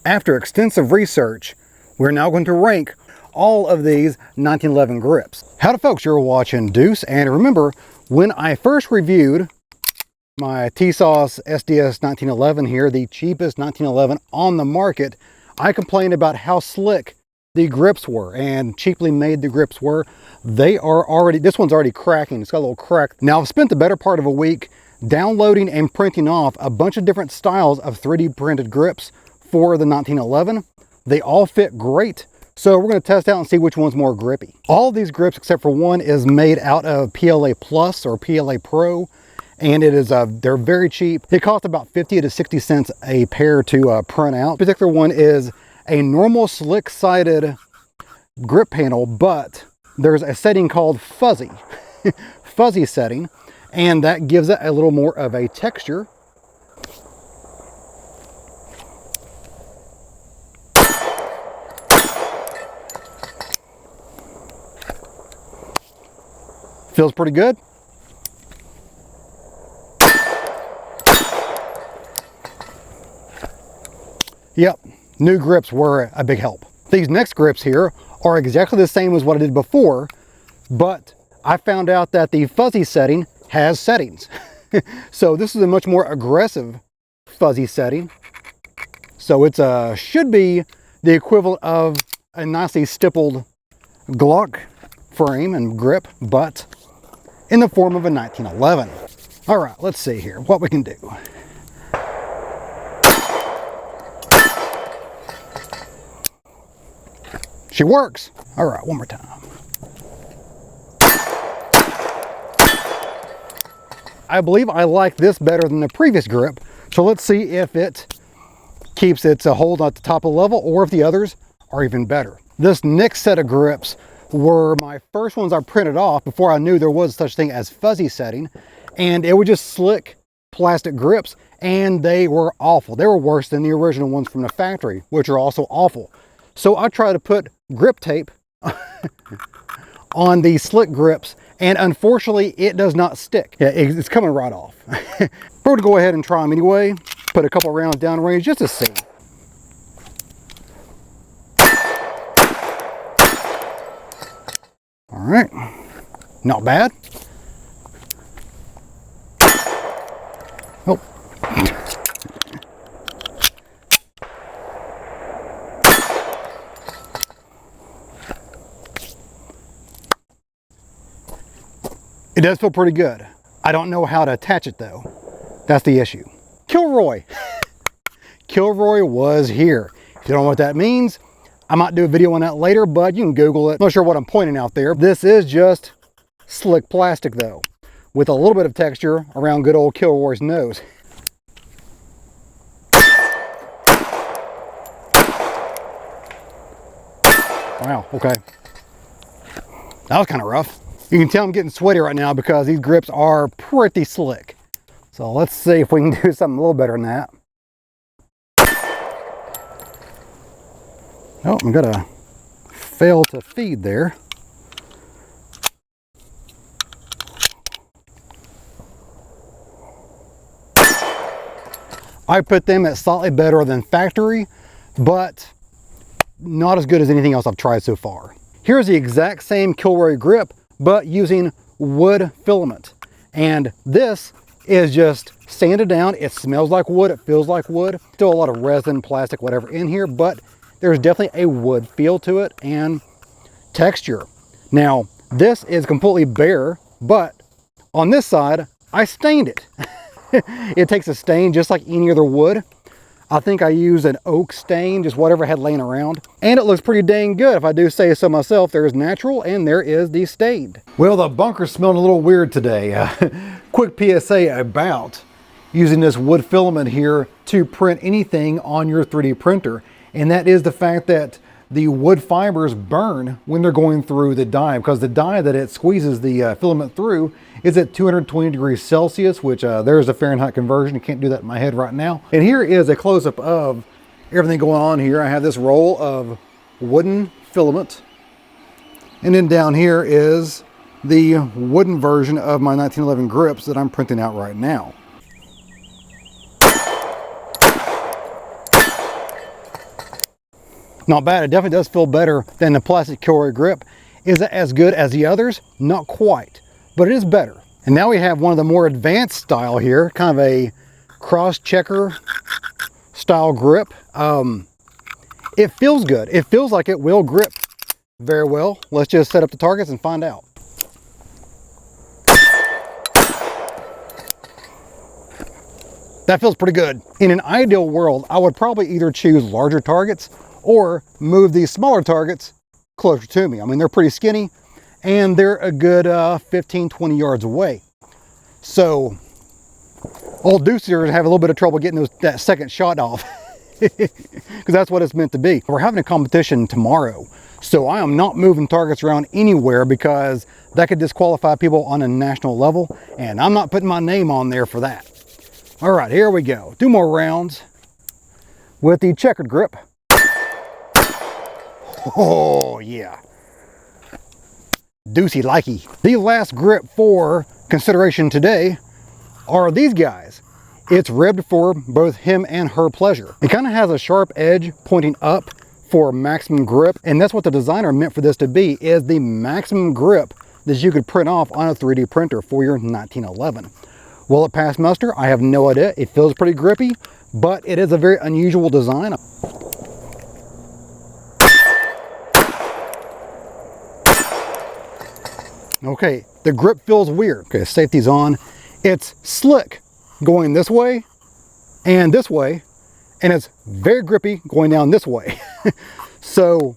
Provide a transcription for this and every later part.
After extensive research, we're now going to rank all of these 1911 grips. Howdy folks, you're watching Deuce, and remember, when I first reviewed my TSauce SDS 1911 here, the cheapest 1911 on the market, I complained about how slick the grips were and cheaply made the grips were. They are already, this one's already cracking. It's got a little crack. Now I've spent the better part of a week downloading and printing off a bunch of different styles of 3D printed grips for the 1911. They all fit great. So we're going to test out and see which one's more grippy. All of these grips except for one is made out of PLA Plus or PLA Pro. And it is they're very cheap. It costs about 50 to 60 cents a pair to print out. This particular one is a normal slick-sided grip panel, but there's a setting called fuzzy, fuzzy setting, and that gives it a little more of a texture. Feels pretty good. Yep, new grips were a big help. These next grips here are exactly the same as what I did before, but I found out that the fuzzy setting has settings. So this is a much more aggressive fuzzy setting. So it's should be the equivalent of a nicely stippled Glock frame and grip, but in the form of a 1911. All right, let's see here what we can do. She works. All right, one more time. I believe I like this better than the previous grip. So let's see if it keeps its hold at the top of the level or if the others are even better. This next set of grips were my first ones I printed off before I knew there was such thing as fuzzy setting. And it was just slick plastic grips and they were awful. They were worse than the original ones from the factory, which are also awful. So I tried to put grip tape on the slick grips, and unfortunately it does not stick. Yeah, it's coming right off. We're going to go ahead and try them anyway. Put a couple rounds down range just to see. All right, not bad. Oh. It does feel pretty good. I don't know how to attach it though. That's the issue. Kilroy. Kilroy was here. If you don't know what that means, I might do a video on that later, but you can Google it. I'm not sure what I'm pointing out there. This is just slick plastic though, with a little bit of texture around good old Kilroy's nose. Wow, okay. That was kind of rough. You can tell I'm getting sweaty right now because these grips are pretty slick. So let's see if we can do something a little better than that. Oh, I'm gonna fail to feed there. I put them at slightly better than factory, but not as good as anything else I've tried so far. Here's the exact same Kilroy grip, but using wood filament. And this is just sanded down. It smells like wood, it feels like wood. Still a lot of resin, plastic, whatever in here, but there's definitely a wood feel to it and texture. Now, this is completely bare, but on this side, I stained it. It takes a stain just like any other wood. I think I used an oak stain, just whatever I had laying around. And it looks pretty dang good. If I do say so myself, there is natural and there is the stained. Well, the bunker's smelling a little weird today. Quick PSA about using this wood filament here to print anything on your 3D printer. And that is the fact that the wood fibers burn when they're going through the die, because the die that it squeezes the filament through is at 220 degrees Celsius, which there's a Fahrenheit conversion. I can't do that in my head right now. And here is a close-up of everything going on here. I have this roll of wooden filament, and then down here is the wooden version of my 1911 grips that I'm printing out right now. Not bad. It definitely does feel better than the plastic Kilroy grip. Is it as good as the others? Not quite, but it is better. And now we have one of the more advanced style here, kind of a Crosschecker style grip. It feels good. It feels like it will grip very well. Let's just set up the targets and find out. That feels pretty good. In an ideal world, I would probably either choose larger targets or move these smaller targets closer to me. I mean, they're pretty skinny and they're a good 15, 20 yards away. So old Deuce here is having a little bit of trouble getting that second shot off because that's what it's meant to be. We're having a competition tomorrow, so I am not moving targets around anywhere because that could disqualify people on a national level, and I'm not putting my name on there for that. All right, here we go. 2 more rounds with the checkered grip. Oh yeah, Deucey likey. The last grip for consideration today are these guys. It's ribbed for both him and her pleasure. It kind of has a sharp edge pointing up for maximum grip, and that's what the designer meant for this to be, is the maximum grip that you could print off on a 3D printer for your 1911. Will it pass muster? I have no idea. It feels pretty grippy, but it is a very unusual design. Okay, the grip feels weird. Okay, safety's on. It's slick going this way, and it's very grippy going down this way. So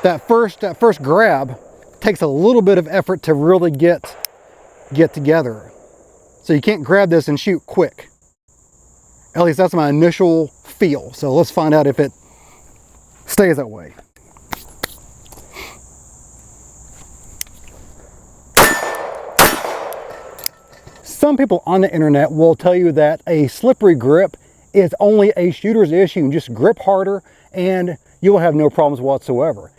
that first grab takes a little bit of effort to really get together. So you can't grab this and shoot quick. At least that's my initial feel. So let's find out if it stays that way. Some people on the internet will tell you that a slippery grip is only a shooter's issue. Just grip harder and you'll have no problems whatsoever.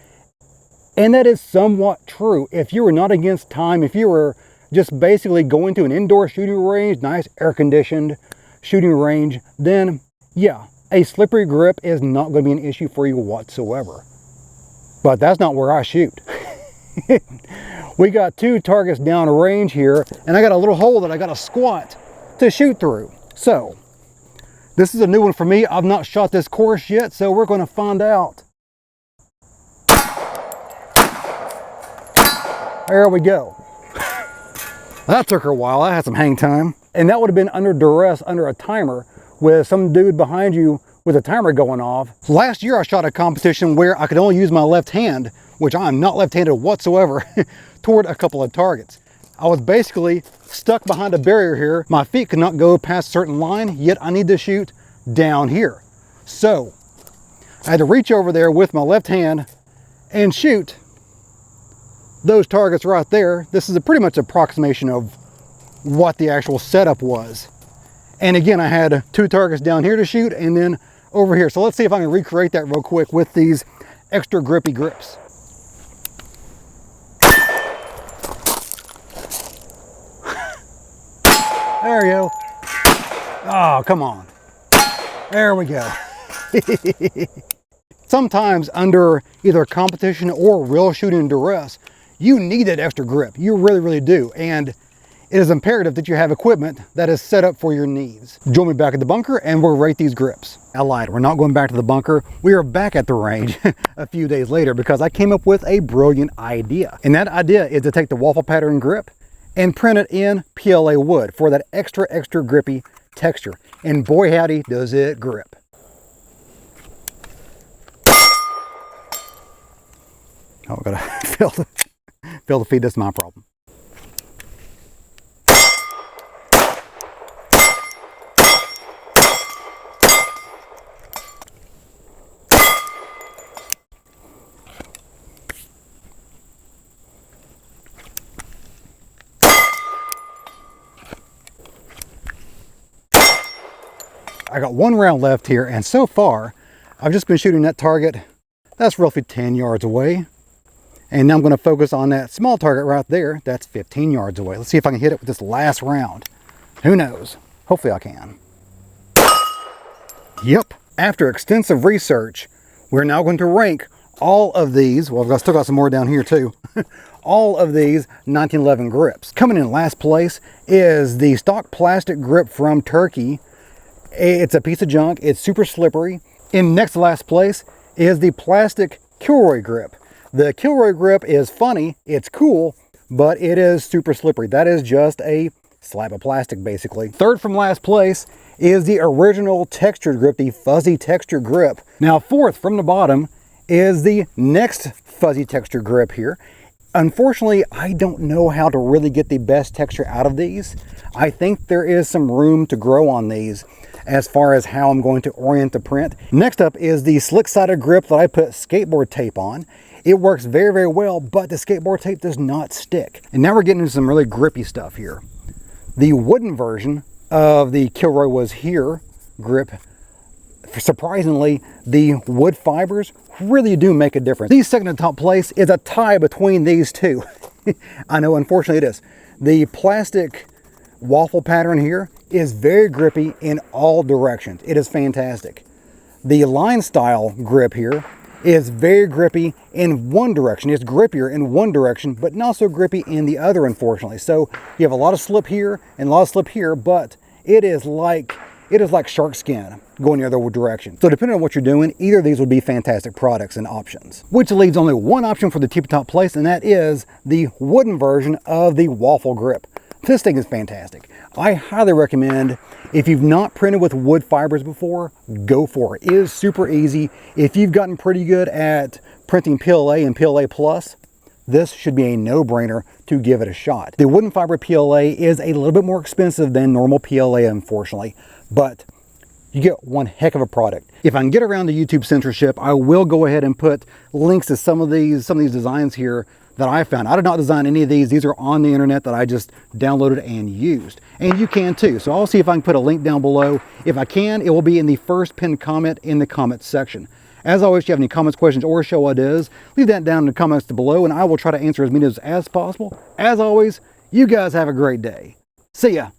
And that is somewhat true. If you were not against time, if you were just basically going to an indoor shooting range, nice air-conditioned shooting range, then yeah, a slippery grip is not going to be an issue for you whatsoever. But that's not where I shoot. We got 2 targets down range here, and I got a little hole that I got to squat to shoot through. So this is a new one for me. I've not shot this course yet, so we're going to find out. There we go. That took her a while. I had some hang time. And that would have been under duress, under a timer, with some dude behind you with a timer going off. Last year I shot a competition where I could only use my left hand, which I am not left-handed whatsoever, toward a couple of targets. I was basically stuck behind a barrier here. My feet could not go past a certain line, yet I need to shoot down here. So I had to reach over there with my left hand and shoot those targets right there. This is a pretty much approximation of what the actual setup was. And again, I had 2 targets down here to shoot and then over here. So let's see if I can recreate that real quick with these extra grippy grips. There you go. Oh, come on. There we go. Sometimes under either competition or real shooting duress, you need that extra grip. You really, really do. And it is imperative that you have equipment that is set up for your needs. Join me back at the bunker and we'll rate these grips. I lied, we're not going back to the bunker. We are back at the range a few days later because I came up with a brilliant idea. And that idea is to take the waffle pattern grip and print it in PLA wood for that extra grippy texture. And boy howdy, does it grip. Oh, I gotta fail to feed, that's my problem. I got 1 round left here, and so far I've just been shooting that target that's roughly 10 yards away. And now I'm going to focus on that small target right there that's 15 yards away. Let's see if I can hit it with this last round. Who knows? Hopefully I can. Yep. After extensive research, We're now going to rank all of these, well, I've still got some more down here too, all of these 1911 grips. Coming in last place is the stock plastic grip from Turkey. It's a piece of junk, it's super slippery. In next to last place is the plastic Kilroy grip. The Kilroy grip is funny, it's cool, but it is super slippery. That is just a slab of plastic basically. Third from last place is the original textured grip, the fuzzy texture grip. Now fourth from the bottom is the next fuzzy texture grip here. Unfortunately, I don't know how to really get the best texture out of these. I think there is some room to grow on these as far as how I'm going to orient the print. Next up is the slick-sided grip that I put skateboard tape on. It works very, very well, but the skateboard tape does not stick. And now we're getting into some really grippy stuff here. The wooden version of the Kilroy Was Here grip, surprisingly, the wood fibers really do make a difference. The second to top place is a tie between these two. I know, unfortunately it is. The plastic waffle pattern here is very grippy in all directions. It is fantastic. The line style grip here is very grippy in one direction. It's grippier in one direction, but not so grippy in the other, unfortunately. So you have a lot of slip here and a lot of slip here, but it is like shark skin going the other direction. So depending on what you're doing, either of these would be fantastic products and options. Which leaves only one option for the tippy top place, and that is the wooden version of the waffle grip. This thing is fantastic. I highly recommend, if you've not printed with wood fibers before, go for it. It is super easy. If you've gotten pretty good at printing PLA and PLA Plus, this should be a no-brainer to give it a shot. The wooden fiber PLA is a little bit more expensive than normal PLA, unfortunately, but you get one heck of a product. If I can get around the YouTube censorship, I will go ahead and put links to some of these designs here that I found. I did not design any of these. These are on the internet that I just downloaded and used. And you can too. So I'll see if I can put a link down below. If I can, it will be in the first pinned comment in the comments section. As always, if you have any comments, questions, or show ideas, leave that down in the comments below and I will try to answer as many as possible. As always, you guys have a great day. See ya.